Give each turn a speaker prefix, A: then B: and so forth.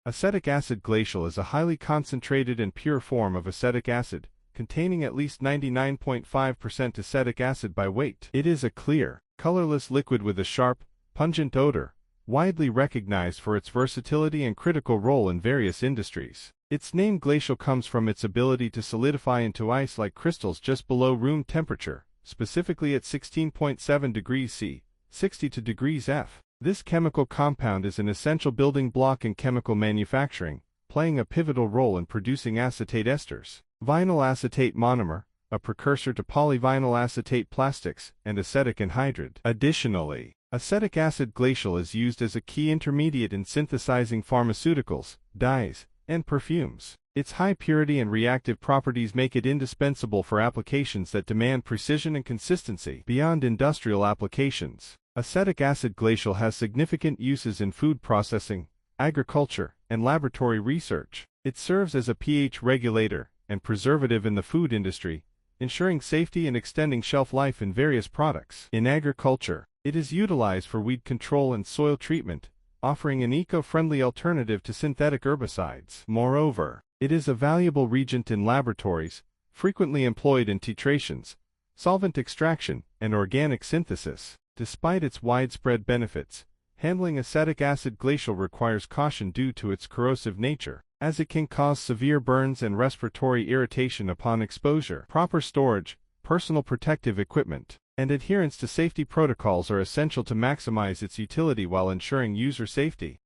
A: Acetic acid glacial is a highly concentrated and pure form of acetic acid, containing at least 99.5% acetic acid by weight. It is a clear, colorless liquid with a sharp, pungent odor, widely recognized for its versatility and critical role in various industries. Its name glacial comes from its ability to solidify into ice like crystals just below room temperature, specifically at 16.7 degrees C, 62 degrees F. This chemical compound is an essential building block in chemical manufacturing, playing a pivotal role in producing acetate esters, vinyl acetate monomer, a precursor to polyvinyl acetate plastics, and acetic anhydride. Additionally, acetic acid glacial is used as a key intermediate in synthesizing pharmaceuticals, dyes, and perfumes. Its high purity and reactive properties make it indispensable for applications that demand precision and consistency beyond industrial applications. Acetic acid glacial has significant uses in food processing, agriculture, and laboratory research. It serves as a pH regulator and preservative in the food industry, ensuring safety and extending shelf life in various products. In agriculture, it is utilized for weed control and soil treatment, offering an eco-friendly alternative to synthetic herbicides. Moreover, it is a valuable reagent in laboratories, frequently employed in titrations, solvent extraction, and organic synthesis. Despite its widespread benefits, handling acetic acid glacial requires caution due to its corrosive nature, as it can cause severe burns and respiratory irritation upon exposure. Proper storage, personal protective equipment, and adherence to safety protocols are essential to maximize its utility while ensuring user safety.